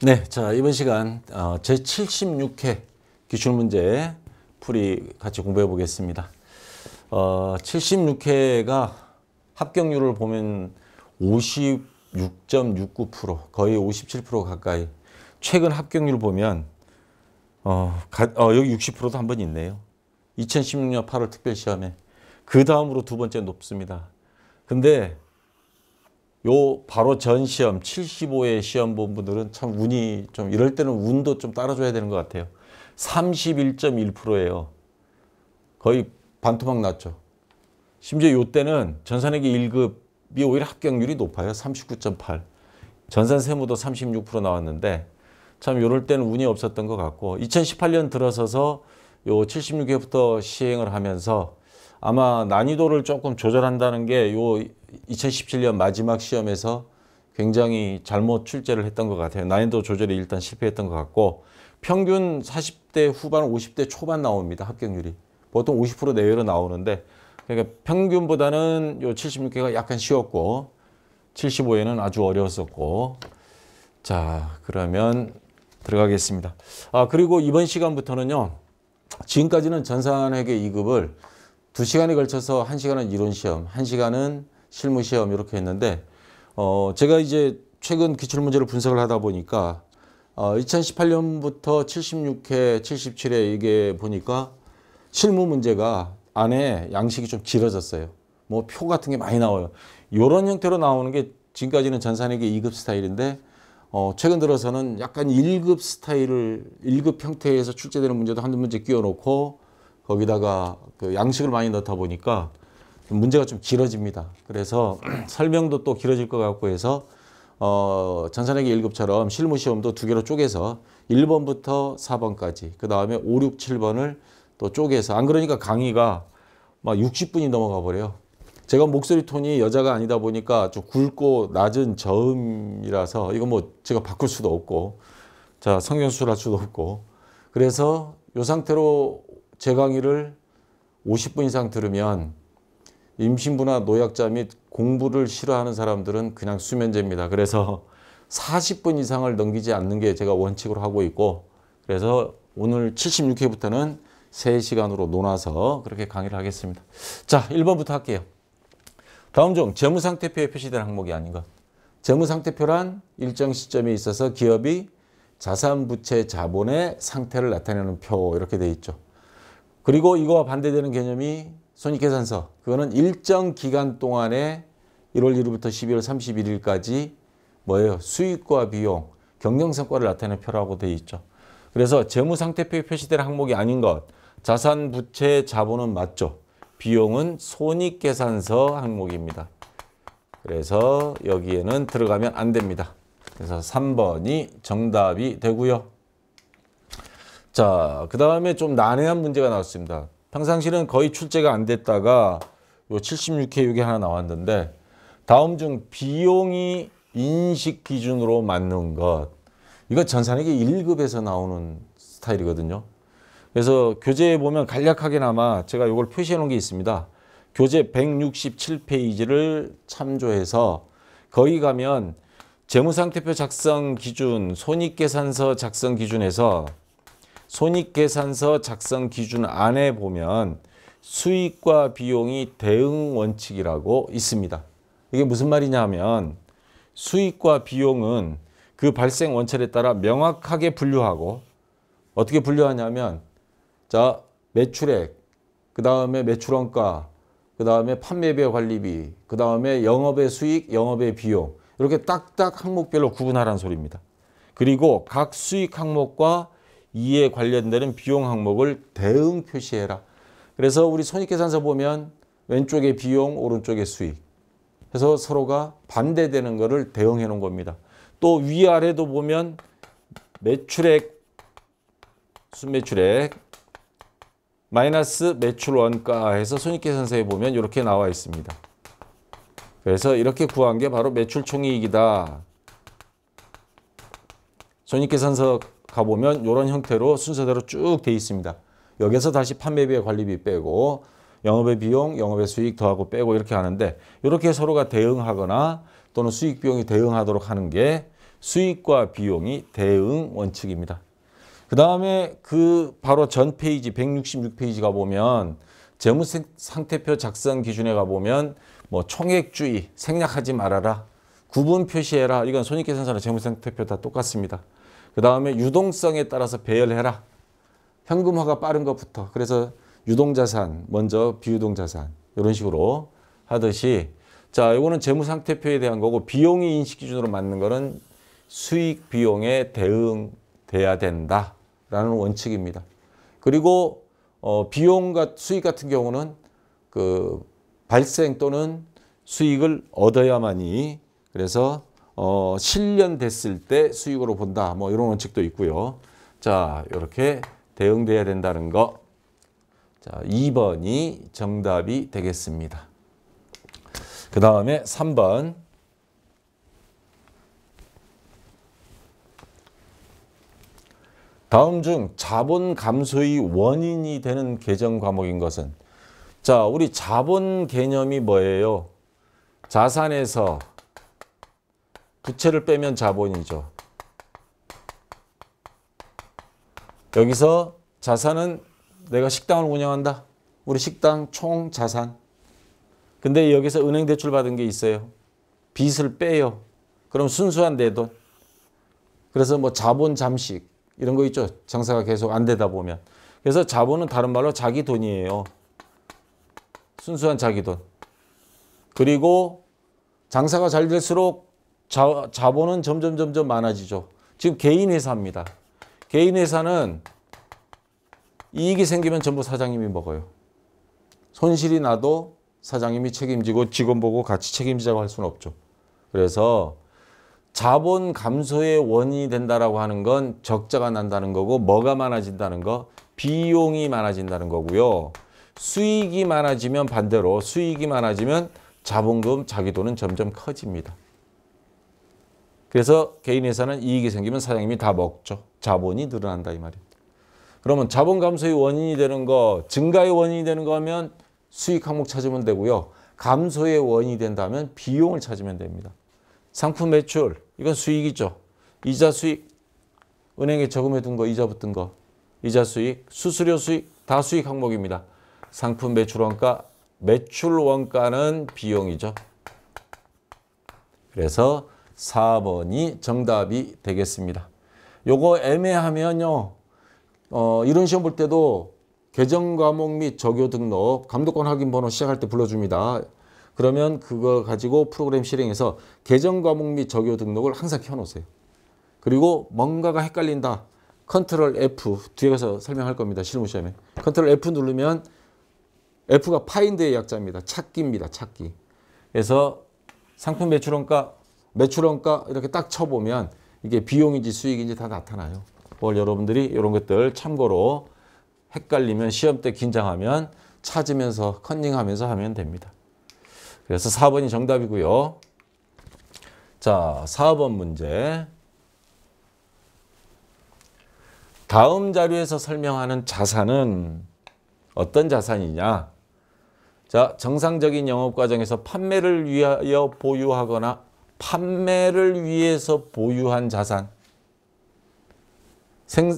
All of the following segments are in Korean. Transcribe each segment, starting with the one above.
네, 자 이번 시간 제76회 기출문제 풀이 같이 공부해 보겠습니다. 76회가 합격률을 보면 56.69%, 거의 57% 가까이. 최근 합격률 보면 여기 60%도 한 번 있네요. 2016년 8월 특별시험에 그 다음으로 두 번째 높습니다. 근데 요 바로 전 시험 75회 시험 본 분들은 참 운이 좀 이럴 때는 운도 좀 따라줘야 되는 것 같아요. 31.1%예요. 거의 반토막 났죠. 심지어 요 때는 전산회계 1급이 오히려 합격률이 높아요. 39.8. 전산 세무도 36% 나왔는데 참 요럴 때는 운이 없었던 것 같고 2018년 들어서서 요 76회부터 시행을 하면서 아마 난이도를 조금 조절한다는 게 요 2017년 마지막 시험에서 굉장히 잘못 출제를 했던 것 같아요. 난이도 조절이 일단 실패했던 것 같고 평균 40대 후반, 50대 초반 나옵니다. 합격률이. 보통 50% 내외로 나오는데 그러니까 평균보다는 요 76개가 약간 쉬웠고 75회는 아주 어려웠었고 자 그러면 들어가겠습니다. 그리고 이번 시간부터는요. 지금까지는 전산회계 2급을 2시간에 걸쳐서 1시간은 이론시험, 1시간은 실무시험 이렇게 했는데 제가 이제 최근 기출문제를 분석을 하다 보니까 2018년부터 76회, 77회 이게 보니까 실무 문제가 안에 양식이 좀 길어졌어요. 뭐 표 같은 게 많이 나와요. 이런 형태로 나오는 게 지금까지는 전산회계 2급 스타일인데 최근 들어서는 약간 1급 스타일을 1급 형태에서 출제되는 문제도 한두 문제 끼워놓고 거기다가 그 양식을 많이 넣다 보니까 문제가 좀 길어집니다. 그래서 설명도 또 길어질 것 같고 해서 전산회계 1급처럼 실무시험도 두 개로 쪼개서 1번부터 4번까지 그 다음에 5, 6, 7번을 또 쪼개서 안 그러니까 강의가 막 60분이 넘어가 버려요. 제가 목소리 톤이 여자가 아니다 보니까 좀 굵고 낮은 저음이라서 이거 뭐 제가 바꿀 수도 없고 자 성형수술할 수도 없고 그래서 이 상태로 제 강의를 50분 이상 들으면 임신부나 노약자 및 공부를 싫어하는 사람들은 그냥 수면제입니다. 그래서 40분 이상을 넘기지 않는 게 제가 원칙으로 하고 있고 그래서 오늘 76회부터는 3시간으로 나눠서 그렇게 강의를 하겠습니다. 자, 1번부터 할게요. 다음 중 재무상태표에 표시된 항목이 아닌 것. 재무상태표란 일정 시점에 있어서 기업이 자산, 부채, 자본의 상태를 나타내는 표 이렇게 돼 있죠. 그리고 이거와 반대되는 개념이 손익계산서. 그거는 일정 기간 동안에 1월 1일부터 12월 31일까지 뭐예요? 수익과 비용, 경영성과를 나타내는 표라고 돼 있죠. 그래서 재무상태표에 표시된 항목이 아닌 것. 자산, 부채, 자본은 맞죠. 비용은 손익계산서 항목입니다. 그래서 여기에는 들어가면 안 됩니다. 그래서 3번이 정답이 되고요. 자, 그 다음에 좀 난해한 문제가 나왔습니다. 평상시는 거의 출제가 안 됐다가 요 76회 이게 하나 나왔는데 다음 중 비용이 인식 기준으로 맞는 것. 이거 전산회계 1급에서 나오는 스타일이거든요. 그래서 교재에 보면 간략하게나마 제가 이걸 표시해 놓은 게 있습니다. 교재 167페이지를 참조해서 거기 가면 재무상태표 작성 기준, 손익계산서 작성 기준에서 손익계산서 작성 기준 안에 보면 수익과 비용이 대응 원칙이라고 있습니다. 이게 무슨 말이냐 하면 수익과 비용은 그 발생 원칙에 따라 명확하게 분류하고 어떻게 분류하냐면 자 매출액, 그 다음에 매출원가, 그 다음에 판매비와 관리비, 그 다음에 영업의 수익, 영업의 비용 이렇게 딱딱 항목별로 구분하라는 소리입니다. 그리고 각 수익 항목과 이에 관련되는 비용 항목을 대응 표시해라. 그래서 우리 손익계산서 보면 왼쪽에 비용, 오른쪽에 수익. 그래서 서로가 반대되는 거를 대응해 놓은 겁니다. 또 위아래도 보면 매출액, 순매출액, 마이너스 매출원가 해서 손익계산서에 보면 이렇게 나와 있습니다. 그래서 이렇게 구한 게 바로 매출총이익이다. 손익계산서 가보면 이런 형태로 순서대로 쭉 돼 있습니다. 여기서 다시 판매비와 관리비 빼고 영업의 비용, 영업의 수익 더하고 빼고 이렇게 하는데 이렇게 서로가 대응하거나 또는 수익 비용이 대응하도록 하는 게 수익과 비용이 대응 원칙입니다. 그 다음에 그 바로 전 페이지 166페이지 가보면 재무상태표 작성 기준에 가보면 뭐 총액주의, 생략하지 말아라, 구분 표시해라. 이건 손익계산서나 재무상태표 다 똑같습니다. 그 다음에 유동성에 따라서 배열해라. 현금화가 빠른 것부터. 그래서 유동자산, 먼저 비유동자산 이런 식으로 하듯이 자, 이거는 재무상태표에 대한 거고 비용이 인식 기준으로 맞는 거는 수익 비용에 대응돼야 된다라는 원칙입니다. 그리고 비용과 수익 같은 경우는 그 발생 또는 수익을 얻어야만이 그래서 실현됐을 때 수익으로 본다. 뭐 이런 원칙도 있고요. 자, 이렇게 대응돼야 된다는 거. 자, 2번이 정답이 되겠습니다. 그 다음에 3번. 다음 중 자본 감소의 원인이 되는 계정 과목인 것은? 자, 우리 자본 개념이 뭐예요? 자산에서 부채를 빼면 자본이죠. 여기서 자산은 내가 식당을 운영한다. 우리 식당 총 자산. 근데 여기서 은행 대출 받은 게 있어요. 빚을 빼요. 그럼 순수한 내 돈. 그래서 뭐 자본 잠식 이런 거 있죠. 장사가 계속 안 되다 보면. 그래서 자본은 다른 말로 자기 돈이에요. 순수한 자기 돈. 그리고 장사가 잘 될수록 자본은 점점 많아지죠. 지금 개인 회사입니다. 개인 회사는 이익이 생기면 전부 사장님이 먹어요. 손실이 나도 사장님이 책임지고 직원 보고 같이 책임지자고 할 수는 없죠. 그래서 자본 감소의 원인이 된다라고 하는 건 적자가 난다는 거고 뭐가 많아진다는 거? 비용이 많아진다는 거고요. 수익이 많아지면 반대로 수익이 많아지면 자본금, 자기 돈은 점점 커집니다. 그래서 개인 회사는 이익이 생기면 사장님이 다 먹죠. 자본이 늘어난다 이 말이에요. 그러면 자본 감소의 원인이 되는 거, 증가의 원인이 되는 거면 수익 항목 찾으면 되고요. 감소의 원인이 된다면 비용을 찾으면 됩니다. 상품 매출, 이건 수익이죠. 이자 수익, 은행에 저금해 둔 거, 이자 붙은 거, 이자 수익, 수수료 수익, 다 수익 항목입니다. 상품 매출 원가, 매출 원가는 비용이죠. 그래서 4번이 정답이 되겠습니다. 요거 애매하면요. 이런 시험 볼 때도 계정 과목 및 적요 등록 감독관 확인 번호 시작할 때 불러줍니다. 그러면 그거 가지고 프로그램 실행해서 계정 과목 및 적요 등록을 항상 켜놓으세요. 그리고 뭔가가 헷갈린다. 컨트롤 F 뒤에 가서 설명할 겁니다. 실무 시험에. 컨트롤 F 누르면 F가 파인드의 약자입니다. 찾기입니다. 찾기. 그래서 상품 매출원가, 매출원가 이렇게 딱 쳐보면 이게 비용인지 수익인지 다 나타나요. 그걸 여러분들이 이런 것들 참고로 헷갈리면 시험 때 긴장하면 찾으면서 컨닝하면서 하면 됩니다. 그래서 4번이 정답이고요. 자, 4번 문제. 다음 자료에서 설명하는 자산은 어떤 자산이냐? 자, 정상적인 영업 과정에서 판매를 위하여 보유하거나 판매를 위해서 보유한 자산.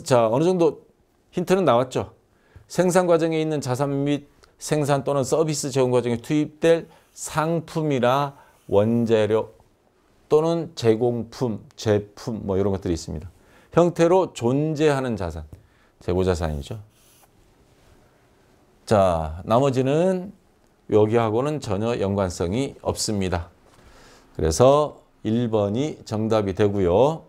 자, 어느 정도 힌트는 나왔죠? 생산 과정에 있는 자산 및 생산 또는 서비스 제공 과정에 투입될 상품이나 원재료 또는 제공품, 제품 뭐 이런 것들이 있습니다. 형태로 존재하는 자산, 재고자산이죠. 자, 나머지는 여기하고는 전혀 연관성이 없습니다. 그래서 1번이 정답이 되고요.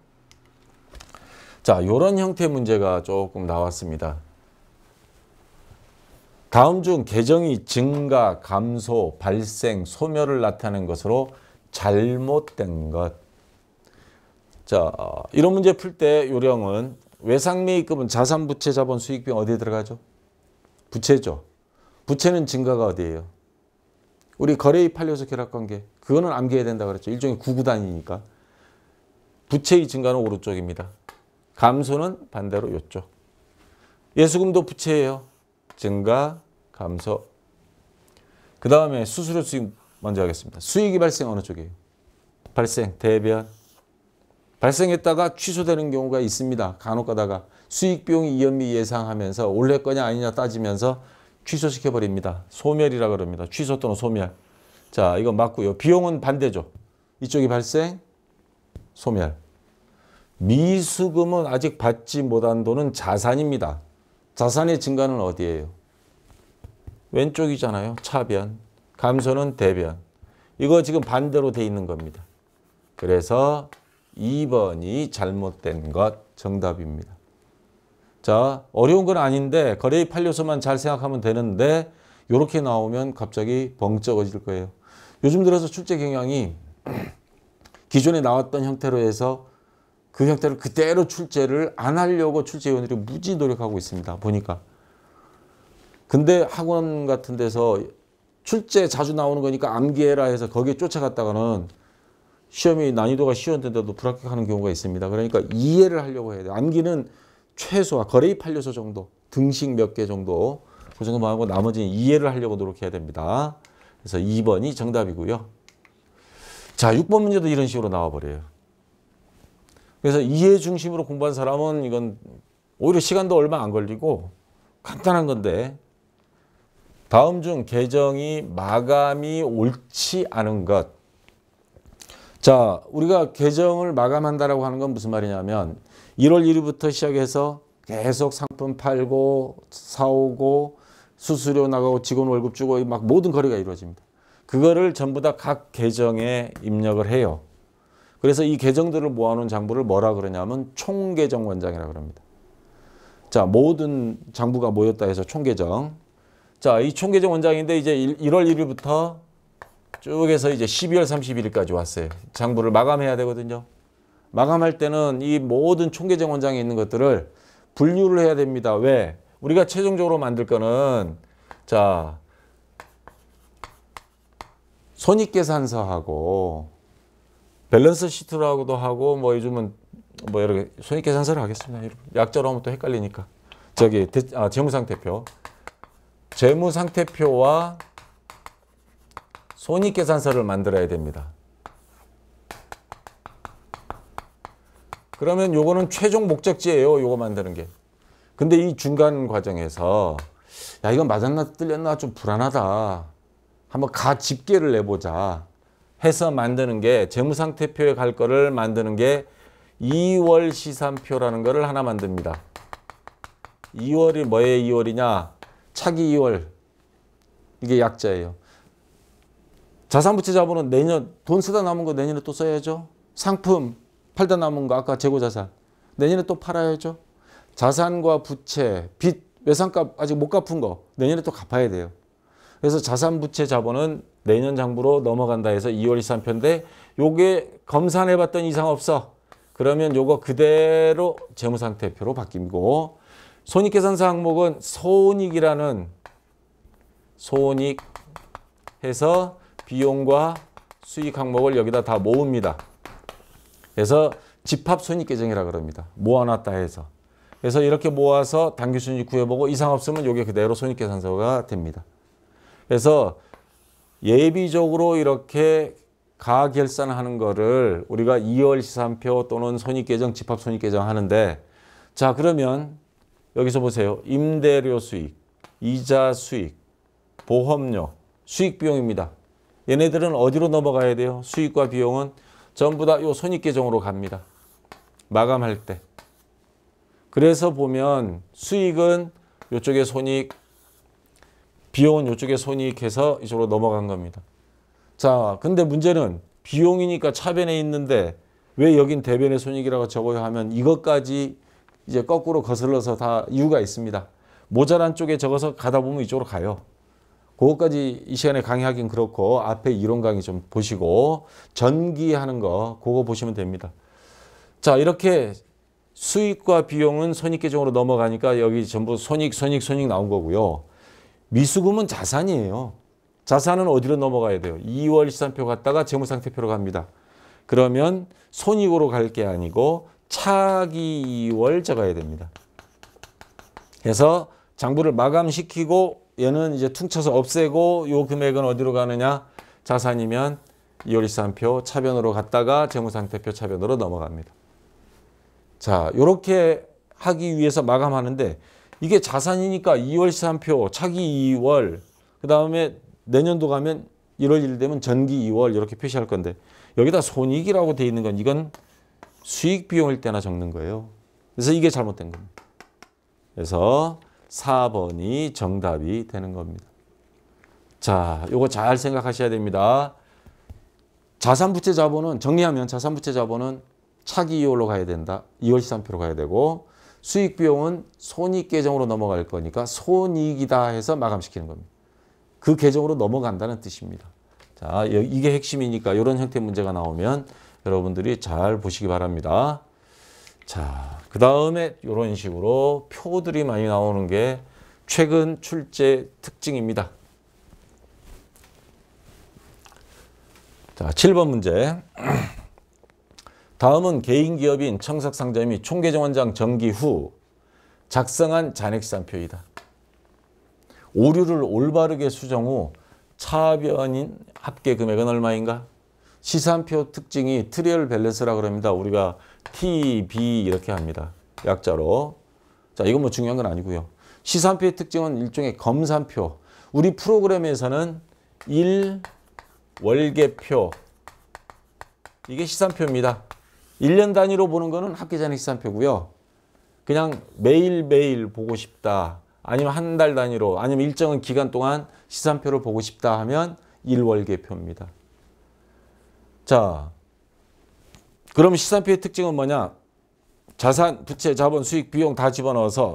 자, 이런 형태의 문제가 조금 나왔습니다. 다음 중 계정이 증가, 감소, 발생, 소멸을 나타내는 것으로 잘못된 것. 자, 이런 문제 풀 때 요령은 외상매입금은 자산, 부채, 자본, 수익 비용 어디에 들어가죠? 부채죠. 부채는 증가가 어디예요? 우리 거래입 판례에서 결합관계. 그거는 암기해야 된다 그랬죠. 일종의 구구단이니까. 부채의 증가는 오른쪽입니다. 감소는 반대로 이쪽. 예수금도 부채예요. 증가, 감소. 그 다음에 수수료 수익 먼저 하겠습니다. 수익이 발생 어느 쪽이에요? 발생, 대변. 발생했다가 취소되는 경우가 있습니다. 간혹 가다가 수익 비용이 이연미 예상하면서 올해 거냐 아니냐 따지면서 취소시켜 버립니다. 소멸이라 그럽니다. 취소 또는 소멸. 자, 이거 맞고요. 비용은 반대죠. 이쪽이 발생, 소멸. 미수금은 아직 받지 못한 돈은 자산입니다. 자산의 증가는 어디예요? 왼쪽이잖아요. 차변. 감소는 대변. 이거 지금 반대로 돼 있는 겁니다. 그래서 2번이 잘못된 것 정답입니다. 자, 어려운 건 아닌데 거래의 판료서만 잘 생각하면 되는데 이렇게 나오면 갑자기 벙쩍어질 거예요. 요즘 들어서 출제 경향이 기존에 나왔던 형태로 해서 그 형태를 그대로 출제를 안 하려고 출제위원들이 무지 노력하고 있습니다. 보니까. 근데 학원 같은 데서 출제 자주 나오는 거니까 암기해라 해서 거기에 쫓아갔다가는 시험이 난이도가 쉬웠는데도 불합격하는 경우가 있습니다. 그러니까 이해를 하려고 해야 돼요. 암기는 최소화, 거래의 판료서 정도, 등식 몇 개 정도 그 정도만 하고 나머지는 이해를 하려고 노력해야 됩니다. 그래서 2번이 정답이고요. 자, 6번 문제도 이런 식으로 나와버려요. 그래서 이해 중심으로 공부한 사람은 이건 오히려 시간도 얼마 안 걸리고 간단한 건데 다음 중 개정이 마감이 옳지 않은 것. 자, 우리가 개정을 마감한다라고 하는 건 무슨 말이냐면 1월 1일부터 시작해서 계속 상품 팔고 사오고 수수료 나가고 직원 월급 주고 막 모든 거래가 이루어집니다. 그거를 전부 다 각 계정에 입력을 해요. 그래서 이 계정들을 모아놓은 장부를 뭐라 그러냐면 총계정 원장이라고 그럽니다. 자, 모든 장부가 모였다 해서 총계정. 자, 이 총계정 원장인데 이제 1월 1일부터 쭉 해서 이제 12월 31일까지 왔어요. 장부를 마감해야 되거든요. 마감할 때는 이 모든 총계정 원장에 있는 것들을 분류를 해야 됩니다. 왜? 우리가 최종적으로 만들 거는 자, 손익계산서하고 밸런스 시트라고도 하고 뭐 요즘은 뭐 여러 개 손익계산서를 하겠습니다. 약자로 하면 또 헷갈리니까. 저기 재무상태표. 재무상태표와 손익계산서를 만들어야 됩니다. 그러면 요거는 최종 목적지예요. 요거 만드는 게. 근데 이 중간 과정에서 야, 이건 맞았나 틀렸나 좀 불안하다. 한번 집계를 내보자 해서 만드는 게 재무상태표에 갈 거를 만드는 게 2월 시산표라는 거를 하나 만듭니다. 2월이 뭐의 2월이냐? 차기 2월. 이게 약자예요. 자산부채 자본은 내년 돈 쓰다 남은 거 내년에 또 써야죠. 상품 팔다 남은 거 아까 재고자산 내년에 또 팔아야죠. 자산과 부채, 빚, 외상값 아직 못 갚은 거 내년에 또 갚아야 돼요. 그래서 자산부채 자본은 내년 장부로 넘어간다 해서 2월 시산표인데 요게 검산해봤던 이상 없어. 그러면 요거 그대로 재무상태표로 바뀌고 손익계산서 항목은 손익이라는 손익 해서 비용과 수익 항목을 여기다 다 모읍니다. 그래서 집합손익계정이라고 그럽니다. 모아놨다 해서. 그래서 이렇게 모아서 당기순이익 구해보고 이상 없으면 이게 그대로 손익계산서가 됩니다. 그래서 예비적으로 이렇게 가결산하는 거를 우리가 2월 시산표 또는 손익계정, 집합손익계정 하는데 자, 그러면 여기서 보세요. 임대료 수익, 이자 수익, 보험료, 수익 비용입니다. 얘네들은 어디로 넘어가야 돼요? 수익과 비용은 전부 다 요 손익계정으로 갑니다. 마감할 때. 그래서 보면 수익은 이쪽에 손익, 비용은 이쪽에 손익해서 이쪽으로 넘어간 겁니다. 자, 근데 문제는 비용이니까 차변에 있는데 왜 여긴 대변의 손익이라고 적어요 하면 이것까지 이제 거꾸로 거슬러서 다 이유가 있습니다. 모자란 쪽에 적어서 가다 보면 이쪽으로 가요. 그거까지 이 시간에 강의하긴 그렇고 앞에 이론 강의 좀 보시고 전기하는 거 그거 보시면 됩니다. 자, 이렇게 수익과 비용은 손익계정으로 넘어가니까 여기 전부 손익 나온 거고요. 미수금은 자산이에요. 자산은 어디로 넘어가야 돼요? 2월 시산표 갔다가 재무상태표로 갑니다. 그러면 손익으로 갈 게 아니고 차기 2월 적어야 됩니다. 그래서 장부를 마감시키고 얘는 이제 퉁쳐서 없애고 요 금액은 어디로 가느냐? 자산이면 2월 시산표 차변으로 갔다가 재무상태표 차변으로 넘어갑니다. 자, 요렇게 하기 위해서 마감하는데 이게 자산이니까 2월 시산표, 차기 2월, 그 다음에 내년도 가면 1월 1일 되면 전기 2월 이렇게 표시할 건데 여기다 손익이라고 돼 있는 건 이건 수익 비용일 때나 적는 거예요. 그래서 이게 잘못된 겁니다. 그래서 4번이 정답이 되는 겁니다. 자, 요거 잘 생각하셔야 됩니다. 자산부채 자본은 정리하면 자산부채 자본은 차기 2월로 가야 된다. 2월 시산표로 가야 되고 수익 비용은 손익 계정으로 넘어갈 거니까 손익이다 해서 마감시키는 겁니다. 그 계정으로 넘어간다는 뜻입니다. 자, 이게 핵심이니까 이런 형태 문제가 나오면 여러분들이 잘 보시기 바랍니다. 자, 그 다음에 이런 식으로 표들이 많이 나오는 게 최근 출제 특징입니다. 자, 7번 문제. 다음은 개인기업인 청석상자 및 총계정원장 정기 후 작성한 잔액시산표이다. 오류를 올바르게 수정 후 차변인 합계 금액은 얼마인가? 시산표 특징이 트리얼 밸런스라 그럽니다. 우리가 TB 이렇게 합니다. 약자로. 자, 이건 뭐 중요한 건 아니고요. 시산표의 특징은 일종의 검산표. 우리 프로그램에서는 1월계표. 이게 시산표입니다. 1년 단위로 보는 거는 합계잔액 시산표고요. 그냥 매일매일 보고 싶다. 아니면 한 달 단위로 아니면 일정한 기간 동안 시산표를 보고 싶다 하면 1월계표입니다. 자, 그럼 시산표의 특징은 뭐냐? 자산, 부채, 자본, 수익, 비용 다 집어넣어서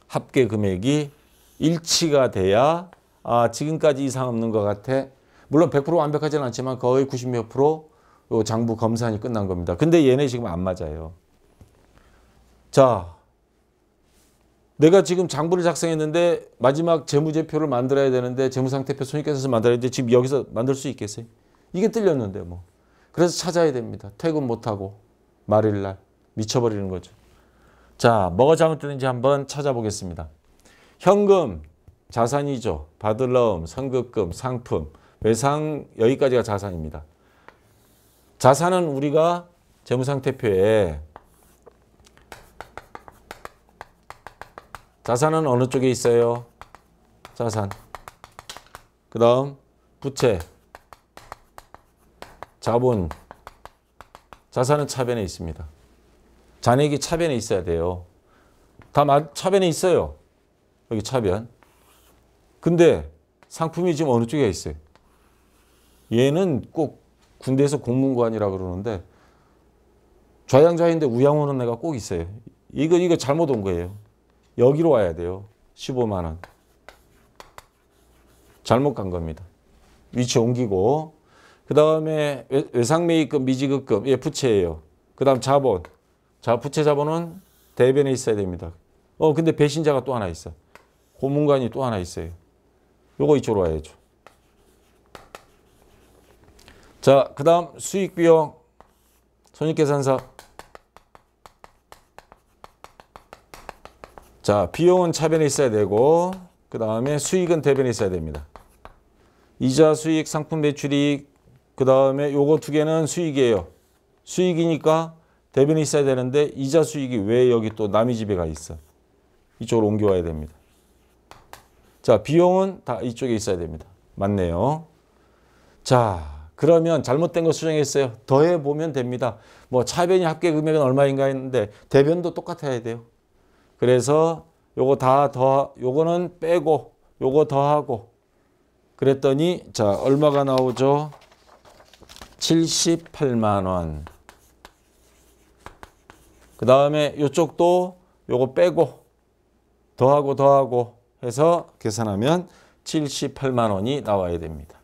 합계 금액이 일치가 돼야 지금까지 이상 없는 것 같아. 물론 100% 완벽하지는 않지만 거의 90몇 프로 장부 검산이 끝난 겁니다. 근데 얘네 지금 안 맞아요. 자, 내가 지금 장부를 작성했는데 마지막 재무제표를 만들어야 되는데 재무상태표 손익계산서 만들어야 되는데 지금 여기서 만들 수 있겠어요? 이게 뜰렸는데 뭐. 그래서 찾아야 됩니다. 퇴근 못하고 말일날 미쳐버리는 거죠. 자, 뭐가 잘못됐는지 한번 찾아보겠습니다. 현금, 자산이죠. 받을 넣음, 선급금, 상품, 외상 여기까지가 자산입니다. 자산은 우리가 재무상태표에 자산은 어느 쪽에 있어요? 자산. 그 다음 부채, 자본. 자산은 차변에 있습니다. 잔액이 차변에 있어야 돼요. 다 차변에 있어요. 여기 차변. 근데 상품이 지금 어느 쪽에 있어요? 얘는 꼭 군대에서 공문관이라 그러는데 좌양좌인데 우양 오는 애가 꼭 있어요. 이거 잘못 온 거예요. 여기로 와야 돼요. 15만 원. 잘못 간 겁니다. 위치 옮기고. 그 다음에 외상매입금, 미지급금. 예, 부채예요. 그 다음 자본. 자, 부채 자본은 대변에 있어야 됩니다. 근데 배신자가 또 하나 있어. 고문관이 또 하나 있어요. 요거 이쪽으로 와야죠. 자, 그 다음 수익비용, 손익계산서. 자, 비용은 차변에 있어야 되고 그 다음에 수익은 대변에 있어야 됩니다. 이자 수익, 상품 매출이익, 그 다음에 요거 두 개는 수익이에요. 수익이니까 대변에 있어야 되는데 이자 수익이 왜 여기 또 남의 집에 가 있어? 이쪽으로 옮겨와야 됩니다. 자, 비용은 다 이쪽에 있어야 됩니다. 맞네요. 자, 그러면 잘못된 거 수정했어요. 더해보면 됩니다. 뭐 차변이 합계 금액은 얼마인가 했는데 대변도 똑같아야 돼요. 그래서 요거 다 요거는 빼고 요거 더하고 그랬더니 자, 얼마가 나오죠? 78만 원. 그 다음에 요쪽도 요거 빼고 더하고 해서 계산하면 78만 원이 나와야 됩니다.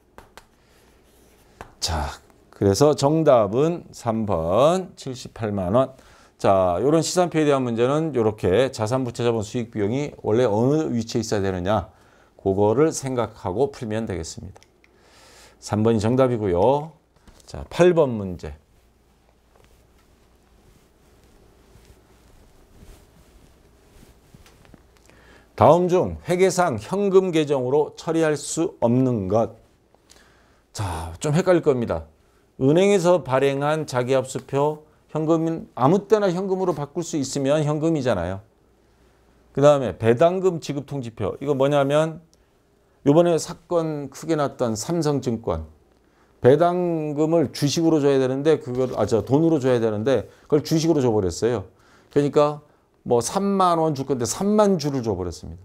자, 그래서 정답은 3번 78만 원. 자, 이런 시산표에 대한 문제는 이렇게 자산부채 자본 수익 비용이 원래 어느 위치에 있어야 되느냐 그거를 생각하고 풀면 되겠습니다. 3번이 정답이고요. 자, 8번 문제. 다음 중 회계상 현금 계정으로 처리할 수 없는 것. 자, 좀 헷갈릴 겁니다. 은행에서 발행한 자기합수표 현금은 아무 때나 현금으로 바꿀 수 있으면 현금이잖아요. 그 다음에 배당금 지급 통지표. 이거 뭐냐면 요번에 사건 크게 났던 삼성증권. 배당금을 주식으로 줘야 되는데 돈으로 줘야 되는데 그걸 주식으로 줘버렸어요. 그러니까 뭐 3만 원 줄 건데 3만 주를 줘버렸습니다.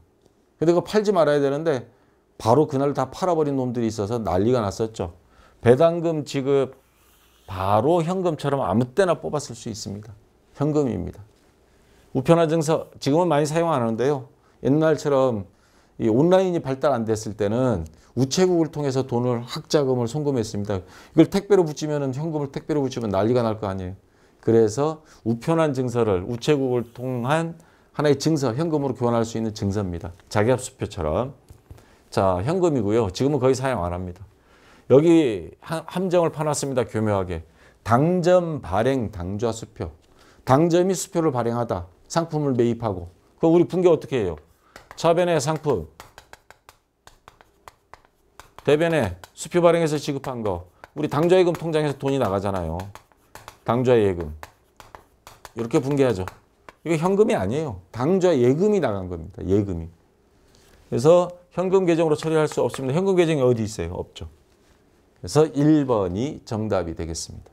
근데 그거 팔지 말아야 되는데 바로 그날 다 팔아버린 놈들이 있어서 난리가 났었죠. 배당금 지급 바로 현금처럼 아무 때나 뽑았을 수 있습니다. 현금입니다. 우편화 증서 지금은 많이 사용 안 하는데요. 옛날처럼 이 온라인이 발달 안 됐을 때는 우체국을 통해서 돈을 학자금을 송금했습니다. 이걸 택배로 붙이면 현금을 택배로 붙이면 난리가 날 거 아니에요. 그래서 우편한 증서를 우체국을 통한 하나의 증서, 현금으로 교환할 수 있는 증서입니다. 자기합수표처럼. 자, 현금이고요. 지금은 거의 사용 안 합니다. 여기 함정을 파놨습니다. 교묘하게. 당점 발행 당좌 수표. 당점이 수표를 발행하다. 상품을 매입하고. 그럼 우리 분계 어떻게 해요? 차변에 상품. 대변에 수표 발행해서 지급한 거. 우리 당좌예금 통장에서 돈이 나가잖아요. 당좌예금. 이렇게 분계하죠. 이거 현금이 아니에요. 당좌예금이 나간 겁니다. 예금이. 그래서 현금 계정으로 처리할 수 없습니다. 현금 계정이 어디 있어요? 없죠. 그래서 1번이 정답이 되겠습니다.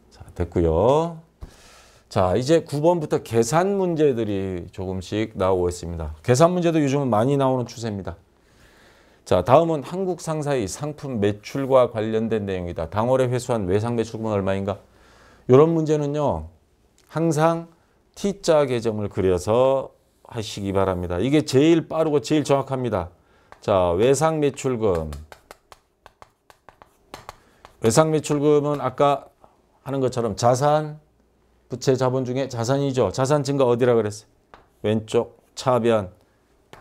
자, 됐고요. 자, 이제 9번부터 계산 문제들이 조금씩 나오고 있습니다. 계산 문제도 요즘은 많이 나오는 추세입니다. 자, 다음은 한국 상사의 상품 매출과 관련된 내용이다. 당월에 회수한 외상 매출금은 얼마인가? 이런 문제는요. 항상 T자 계점을 그려서 하시기 바랍니다. 이게 제일 빠르고 제일 정확합니다. 자, 외상 매출금. 외상 매출금은 아까 하는 것처럼 자산, 부채 자본 중에 자산이죠. 자산 증가 어디라 그랬어요? 왼쪽 차변,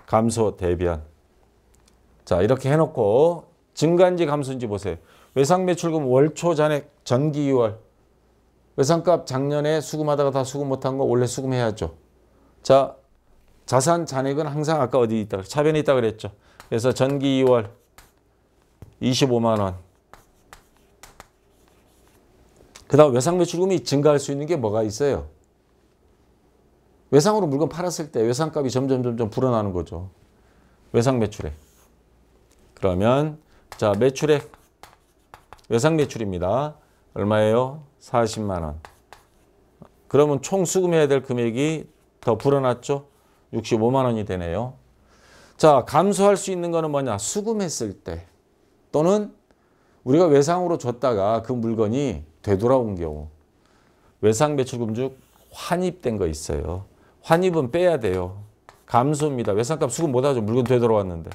감소 대변. 자, 이렇게 해놓고 증가인지 감소인지 보세요. 외상 매출금 월초 잔액 전기 2월. 외상값 작년에 수금하다가 다 수금 못한 거 원래 수금해야죠. 자, 자산 잔액은 항상 아까 어디 있다? 차변에 있다 그랬죠. 그래서 전기 2월 25만 원. 그 다음 외상 매출금이 증가할 수 있는 게 뭐가 있어요? 외상으로 물건 팔았을 때 외상값이 점점 불어나는 거죠. 외상 매출액. 그러면 자, 매출액 외상 매출입니다. 얼마예요? 40만 원. 그러면 총 수금해야 될 금액이 더 불어났죠? 65만 원이 되네요. 자, 감소할 수 있는 거는 뭐냐? 수금했을 때 또는 우리가 외상으로 줬다가 그 물건이 되돌아온 경우. 외상 매출금 중 환입된 거 있어요. 환입은 빼야 돼요. 감소입니다. 외상값 수금 못하죠. 물건 되돌아왔는데.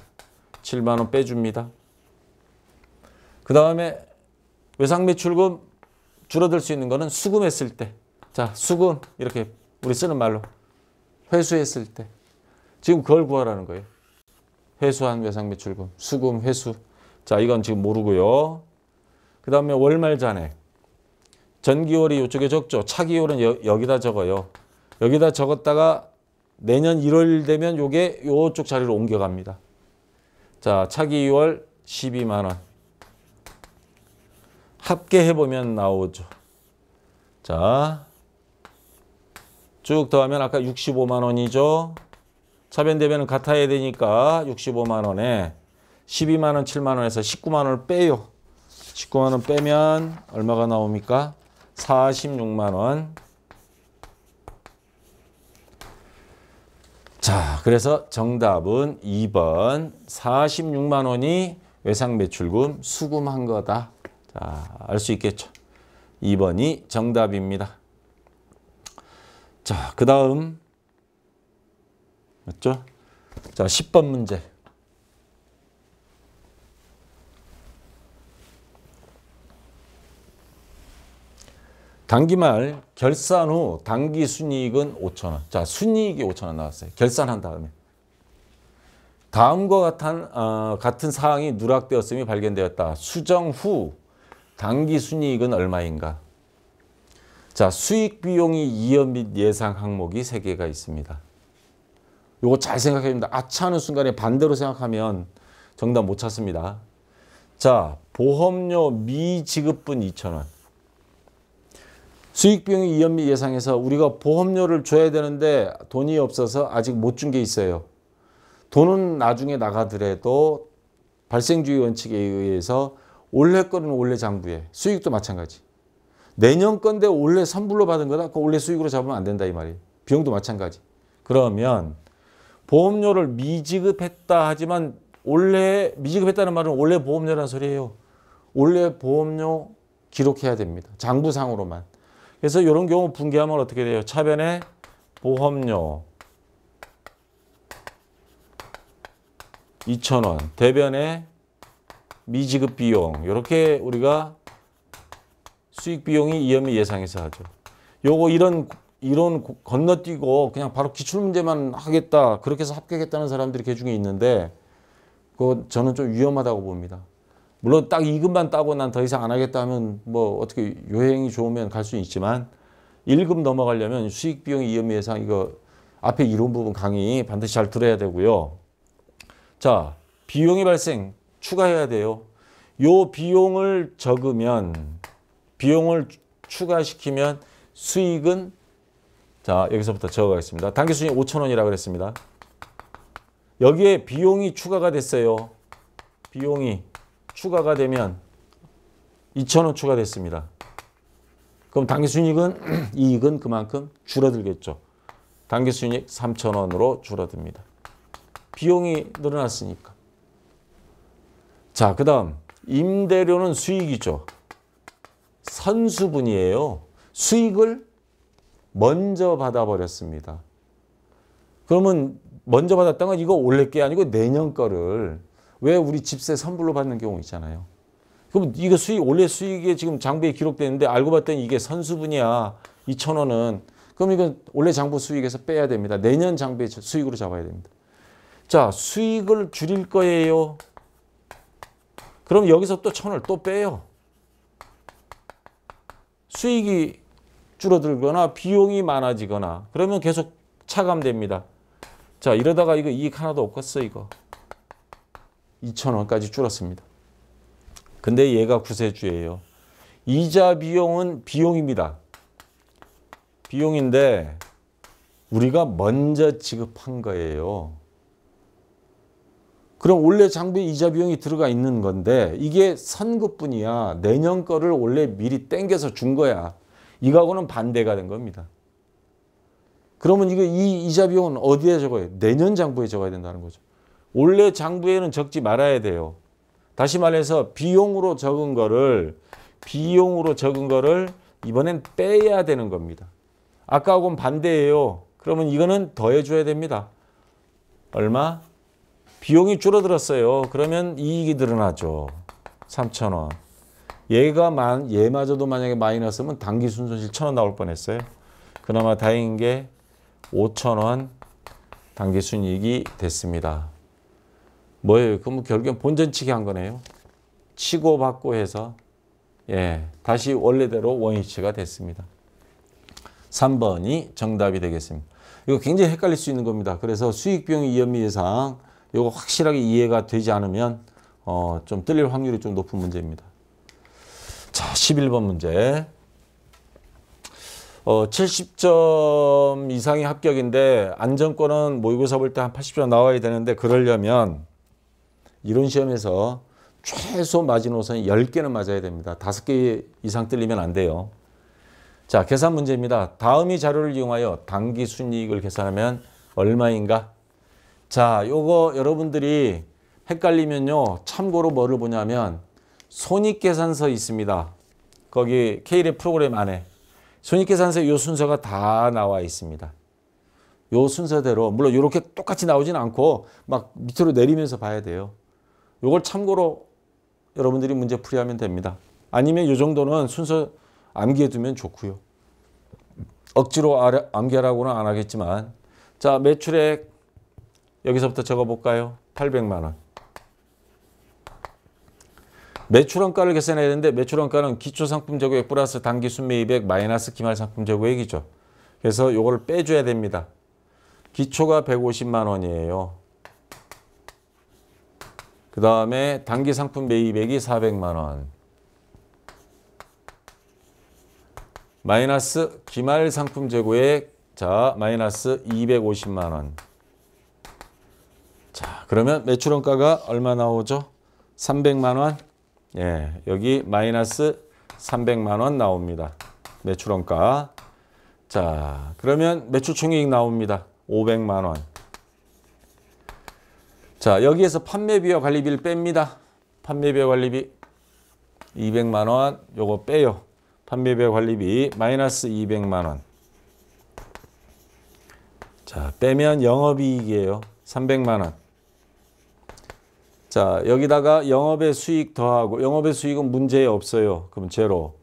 7만 원 빼줍니다. 그 다음에 외상 매출금 줄어들 수 있는 거는 수금했을 때. 자, 수금 이렇게 우리 쓰는 말로 회수했을 때. 지금 그걸 구하라는 거예요. 회수한 외상 매출금, 수금, 회수. 자, 이건 지금 모르고요. 그 다음에 월말 잔액. 전기월이 이쪽에 적죠. 차기월은 여기다 적어요. 여기다 적었다가 내년 1월 되면 요게 요쪽 자리로 옮겨갑니다. 자, 차기월 12만 원. 합계해보면 나오죠. 자, 쭉 더하면 아까 65만 원이죠. 차변 대변은 같아야 되니까 65만 원에 12만 원, 7만 원에서 19만 원을 빼요. 19만 원 빼면 얼마가 나옵니까? 46만 원. 자, 그래서 정답은 2번 46만 원이 외상 매출금 수금한 거다. 자, 알 수 있겠죠. 2번이 정답입니다. 자, 그 다음 맞죠? 자, 10번 문제. 당기말 결산 후 당기 순이익은 5,000원. 자, 순이익이 5,000원 나왔어요. 결산한 다음에. 다음과 같은 사항이 누락되었음이 발견되었다. 수정 후 당기 순이익은 얼마인가? 자, 수익 비용이 이연 및 예상 항목이 3개가 있습니다. 요거 잘 생각해야 됩니다. 아차 하는 순간에 반대로 생각하면 정답 못 찾습니다. 자, 보험료 미지급분 2,000원. 수익 비용이 이연미 예상에서 우리가 보험료를 줘야 되는데 돈이 없어서 아직 못 준 게 있어요. 돈은 나중에 나가더라도 발생주의 원칙에 의해서 올해 거는 올해 장부에, 수익도 마찬가지. 내년 건데 올해 선불로 받은 거다. 그 올해 수익으로 잡으면 안 된다 이 말이에요. 비용도 마찬가지. 그러면 보험료를 미지급했다 하지만 올해 미지급했다는 말은 올해 보험료라는 소리예요. 올해 보험료 기록해야 됩니다. 장부상으로만. 그래서 이런 경우 분개하면 어떻게 돼요? 차변에 보험료 2,000원, 대변에 미지급 비용. 이렇게 우리가 수익 비용이 이연미 예상해서 하죠. 요거 이런 건너뛰고 그냥 바로 기출문제만 하겠다. 그렇게 해서 합격했다는 사람들이 개중에 있는데 그거 저는 좀 위험하다고 봅니다. 물론 딱 2급만 따고 난 더 이상 안 하겠다 하면 뭐 어떻게 요행이 좋으면 갈 수 있지만 1급 넘어가려면 수익 비용이 이연미 예상 이거 앞에 이론 부분 강의 반드시 잘 들어야 되고요. 자, 비용이 발생 추가해야 돼요. 요 비용을 적으면 비용을 추가시키면 수익은 자 여기서부터 적어가겠습니다. 당기순이익 5,000원이라고 그랬습니다. 여기에 비용이 추가가 됐어요. 비용이 추가가 되면 2,000원 추가됐습니다. 그럼 당기순이익은 이익은 그만큼 줄어들겠죠. 당기순이익 3,000원으로 줄어듭니다. 비용이 늘어났으니까. 자, 그 다음 임대료는 수익이죠. 선수분이에요. 수익을 먼저 받아버렸습니다. 그러면 먼저 받았던 건 이거 올해 게 아니고 내년 거를 왜 우리 집세 선불로 받는 경우 있잖아요. 그럼 이거 수익 올해 수익에 지금 장부에 기록되는데 알고 봤더니 이게 선수분이야. 2,000원은. 그럼 이건 올해 장부 수익에서 빼야 됩니다. 내년 장부의 수익으로 잡아야 됩니다. 자, 수익을 줄일 거예요. 그럼 여기서 또 1,000원을 또 빼요. 수익이 줄어들거나 비용이 많아지거나 그러면 계속 차감됩니다. 자, 이러다가 이거 이익 하나도 없겠어 이거. 2,000원까지 줄었습니다. 근데 얘가 구세주예요. 이자 비용은 비용입니다. 비용인데 우리가 먼저 지급한 거예요. 그럼 원래 장부에 이자 비용이 들어가 있는 건데 이게 선급분이야. 내년 거를 원래 미리 땡겨서 준 거야. 이거하고는 반대가 된 겁니다. 그러면 이거 이 이자 비용은 어디에 적어요? 내년 장부에 적어야 된다는 거죠. 원래 장부에는 적지 말아야 돼요. 다시 말해서 비용으로 적은 거를 이번엔 빼야 되는 겁니다. 아까하고는 반대예요. 그러면 이거는 더해줘야 됩니다. 얼마? 비용이 줄어들었어요. 그러면 이익이 늘어나죠. 3,000원. 얘마저도 만약에 마이너스면 당기순손실 1,000원 나올 뻔했어요. 그나마 다행인 게 5,000원 당기순이익이 됐습니다. 뭐예요? 그럼 결국엔 본전치기 한 거네요. 치고 받고 해서 다시 원래대로 원위치가 됐습니다. 3번이 정답이 되겠습니다. 이거 굉장히 헷갈릴 수 있는 겁니다. 그래서 수익비용 이연미 예상 이거 확실하게 이해가 되지 않으면 좀 틀릴 확률이 좀 높은 문제입니다. 자, 11번 문제. 70점 이상이 합격인데 안정권은 모의고사 볼 때 한 80점 나와야 되는데 그러려면 이론 시험에서 최소 마지노선이 10개는 맞아야 됩니다. 5개 이상 틀리면 안 돼요. 자, 계산 문제입니다. 다음이 자료를 이용하여 당기순이익을 계산하면 얼마인가? 자, 요거 여러분들이 헷갈리면요. 참고로 뭐를 보냐면 손익계산서 있습니다. 거기 K랩 프로그램 안에 손익계산서에 요 순서가 다 나와 있습니다. 요 순서대로 물론 이렇게 똑같이 나오진 않고 막 밑으로 내리면서 봐야 돼요. 요걸 참고로 여러분들이 문제 풀이하면 됩니다. 아니면 요 정도는 순서 암기해 두면 좋고요. 억지로 암기하라고는 안 하겠지만 자, 매출액 여기서부터 적어볼까요? 800만 원. 매출원가를 계산해야 되는데 매출원가는 기초상품재고액 플러스 당기순매입액 마이너스 기말상품재고액이죠. 그래서 요거를 빼줘야 됩니다. 기초가 150만 원이에요. 그 다음에 당기상품 매입액이 400만 원. 마이너스 기말 상품 재고액 자 마이너스 250만 원. 자 그러면 매출원가가 얼마 나오죠? 300만 원. 예, 여기 마이너스 300만 원 나옵니다. 매출원가. 자 그러면 매출총이익 나옵니다. 500만 원. 자 여기에서 판매비와 관리비를 뺍니다. 판매비와 관리비 200만 원 요거 빼요. 판매비와 관리비 마이너스 200만 원. 자 빼면 영업이익이에요. 300만 원. 자 여기다가 영업의 수익 더하고 영업의 수익은 문제 없어요. 그럼 제로.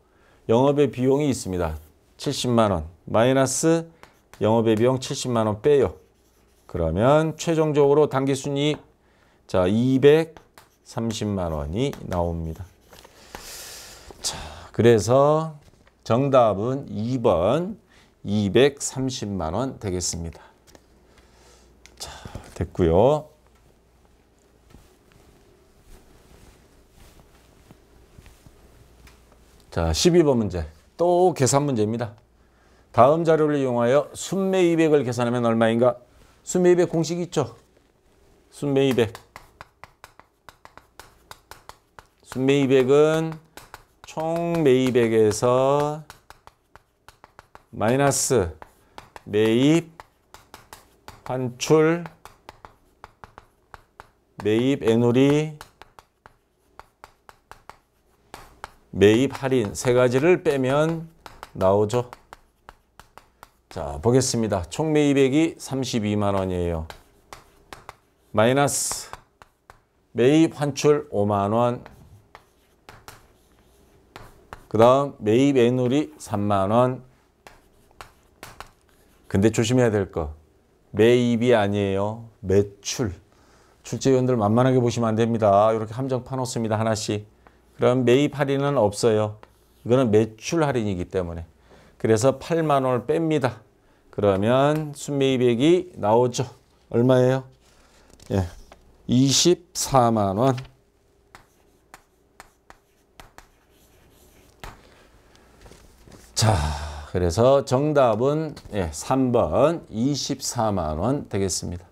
영업의 비용이 있습니다. 70만 원. 마이너스 영업의 비용 70만 원 빼요. 그러면 최종적으로 당기순이익 자 230만 원이 나옵니다. 자 그래서 정답은 2번 230만 원 되겠습니다. 자 됐고요. 자 12번 문제 또 계산 문제입니다. 다음 자료를 이용하여 순매이백을 계산하면 얼마인가? 순매이백 공식 있죠? 순매이백. 순매이백은 총 매이백에서 마이너스 매입, 환출, 매입 애누리, 매입 할인 세 가지를 빼면 나오죠. 자 보겠습니다. 총 매입액이 32만 원이에요. 마이너스 매입 환출 5만 원. 그 다음 매입 애누리 3만 원. 근데 조심해야 될 거. 매입이 아니에요. 매출. 출제위원들 만만하게 보시면 안 됩니다. 이렇게 함정 파놓습니다. 하나씩. 그럼 매입 할인은 없어요. 이거는 매출 할인이기 때문에. 그래서 8만 원을 뺍니다. 그러면 순매입액이 나오죠. 얼마예요? 예, 24만 원. 자, 그래서 정답은 3번 24만 원 되겠습니다.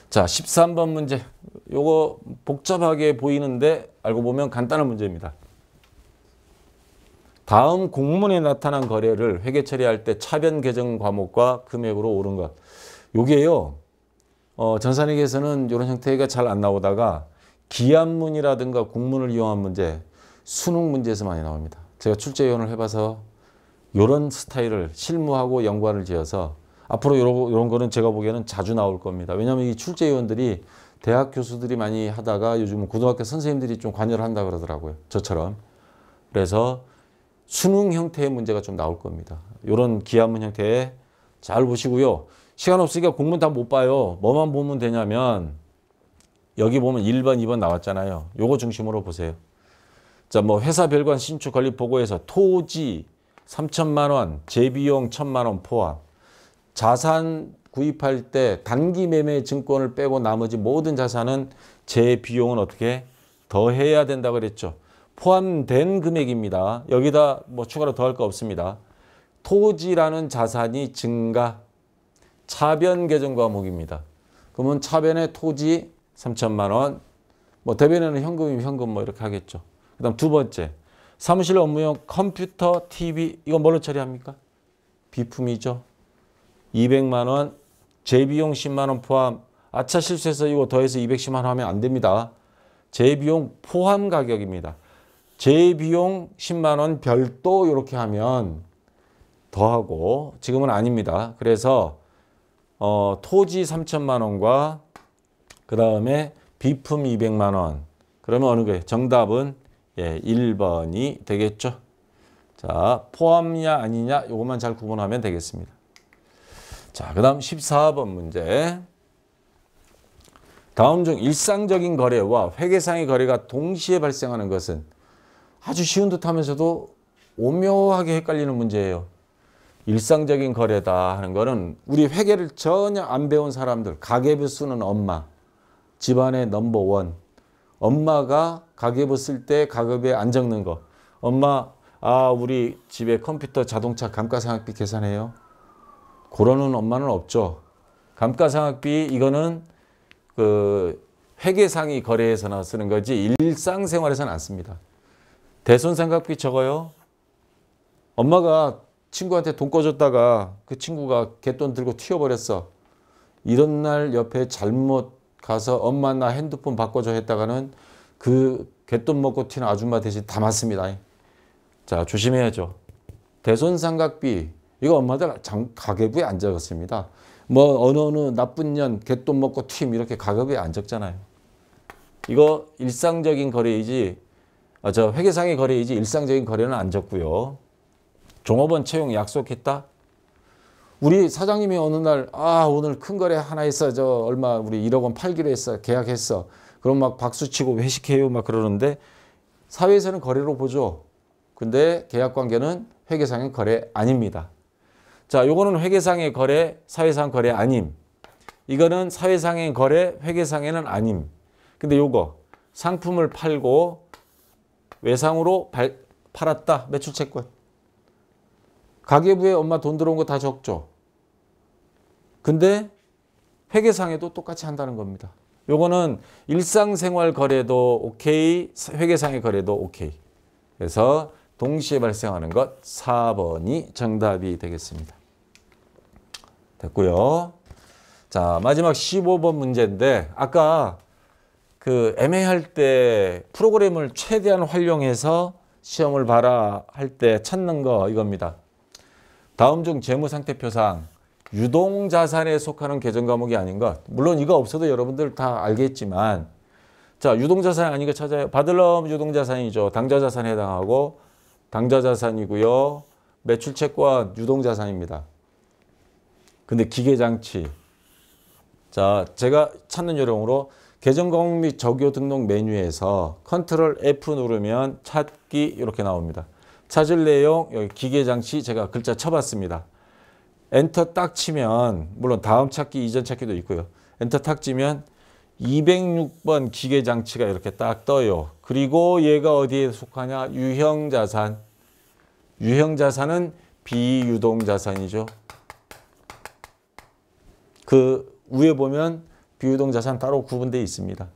자, 13번 문제. 요거 복잡하게 보이는데 알고 보면 간단한 문제입니다. 다음 공문에 나타난 거래를 회계 처리할 때 차변 계정 과목과 금액으로 옳은 것. 요게요. 전산회계에서는 이런 형태가 잘 안 나오다가 기한문이라든가 공문을 이용한 문제, 수능 문제에서 많이 나옵니다. 제가 출제위원을 해봐서 이런 스타일을 실무하고 연관을 지어서 앞으로 이런 거는 제가 보기에는 자주 나올 겁니다. 왜냐하면 이 출제위원들이 대학 교수들이 많이 하다가 요즘은 고등학교 선생님들이 좀 관여를 한다 그러더라고요. 저처럼. 그래서 수능 형태의 문제가 좀 나올 겁니다. 이런 기한문 형태 잘 보시고요. 시간 없으니까 공문 다 못 봐요. 뭐만 보면 되냐면 여기 보면 1번, 2번 나왔잖아요. 요거 중심으로 보세요. 자, 뭐 회사 별관 신축 건립 보고에서 토지 3천만 원, 재비용 1천만 원 포함. 자산 구입할 때 단기 매매 증권을 빼고 나머지 모든 자산은 재비용은 어떻게 더해야 된다고 그랬죠. 포함된 금액입니다. 여기다 뭐 추가로 더할 거 없습니다. 토지라는 자산이 증가, 차변 계정 과목입니다. 그러면 차변에 토지 3천만 원, 뭐 대변에는 현금이면 현금 뭐 이렇게 하겠죠. 그 다음 두 번째, 사무실 업무용 컴퓨터, TV, 이건 뭘로 처리합니까? 비품이죠. 200만 원, 재비용 10만 원 포함. 아차 실수해서 이거 더해서 210만 원 하면 안 됩니다. 재비용 포함 가격입니다. 재비용 10만 원 별도 이렇게 하면 더하고 지금은 아닙니다. 그래서 토지 3천만 원과 그 다음에 비품 200만 원. 그러면 어느 거예요? 정답은 1번이 되겠죠. 자, 포함이냐 아니냐 이것만 잘 구분하면 되겠습니다. 자, 그 다음 14번 문제. 다음 중 일상적인 거래와 회계상의 거래가 동시에 발생하는 것은 아주 쉬운 듯 하면서도 오묘하게 헷갈리는 문제예요. 일상적인 거래다 하는 거는 우리 회계를 전혀 안 배운 사람들, 가계부 쓰는 엄마, 집안의 넘버원. 엄마가 가계부 쓸 때 가계부에 안 적는 거. 엄마 아, 우리 집에 컴퓨터, 자동차 감가상각비 계산해요. 그러는 엄마는 없죠. 감가상각비 이거는 그 회계상의 거래에서나 쓰는 거지 일상생활에서는 안 씁니다. 대손상각비 적어요. 엄마가 친구한테 돈 꺼줬다가 그 친구가 갯돈 들고 튀어버렸어. 이런 날 옆에 잘못 가서 엄마 나 핸드폰 바꿔줘 했다가는 그 갯돈 먹고 튀는 아줌마 대신 다 맞습니다. 자, 조심해야죠. 대손상각비 이거 엄마들 가계부에 안 적었습니다. 뭐 어느 나쁜 년 갯돈 먹고 튀임 이렇게 가계부에 안 적잖아요. 이거 일상적인 거래이지 저 회계상의 거래이지 일상적인 거래는 안 적고요. 종업원 채용 약속했다. 우리 사장님이 어느 날 오늘 큰 거래 하나 했어. 저 얼마 우리 1억 원 팔기로 했어. 계약했어. 그럼 막 박수치고 회식해요 막 그러는데 사회에서는 거래로 보죠. 근데 계약 관계는 회계상의 거래 아닙니다. 자, 요거는 회계상의 거래, 사회상 거래 아님. 이거는 사회상의 거래, 회계상에는 아님. 근데 요거 상품을 팔고 외상으로 팔았다. 매출채권. 가계부에 엄마 돈 들어온 거 다 적죠. 근데 회계상에도 똑같이 한다는 겁니다. 요거는 일상생활 거래도 오케이, 회계상의 거래도 오케이. 그래서 동시에 발생하는 것 4번이 정답이 되겠습니다. 됐고요. 자, 마지막 15번 문제인데 아까 그 애매할 때 프로그램을 최대한 활용해서 시험을 봐라 할 때 찾는 거 이겁니다. 다음 중 재무상태표상 유동자산에 속하는 계정 과목이 아닌 것. 물론 이거 없어도 여러분들 다 알겠지만 자, 유동자산이 아닌 거 찾아요. 받을 놈 유동자산이죠. 당좌자산에 해당하고 당좌자산이고요. 매출채권 유동자산입니다. 근데 기계장치. 자, 제가 찾는 요령으로 계정과목 및 적요 등록 메뉴에서 컨트롤 F 누르면 찾기 이렇게 나옵니다. 찾을 내용 여기 기계장치 제가 글자 쳐봤습니다. 엔터 딱 치면 물론 다음 찾기 이전 찾기도 있고요. 엔터 딱 치면 206번 기계장치가 이렇게 딱 떠요. 그리고 얘가 어디에 속하냐? 유형자산. 유형자산은 비유동자산이죠. 그 위에 보면 비유동자산 따로 구분되어 있습니다.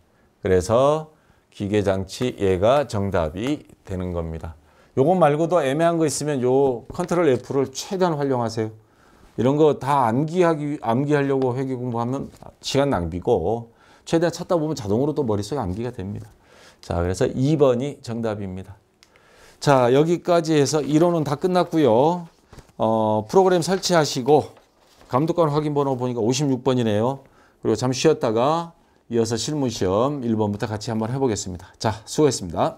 그래서 기계장치 얘가 정답이 되는 겁니다. 요거 말고도 애매한 거 있으면 요 컨트롤 F를 최대한 활용하세요. 이런 거 다 암기하려고 회계 공부하면 시간 낭비고 최대한 찾다 보면 자동으로 또 머릿속에 암기가 됩니다. 자, 그래서 2번이 정답입니다. 자, 여기까지 해서 이론은 다 끝났고요. 프로그램 설치하시고 감독관 확인 번호 보니까 56번이네요. 그리고 잠시 쉬었다가 이어서 실무시험 1번부터 같이 한번 해보겠습니다. 자, 수고했습니다.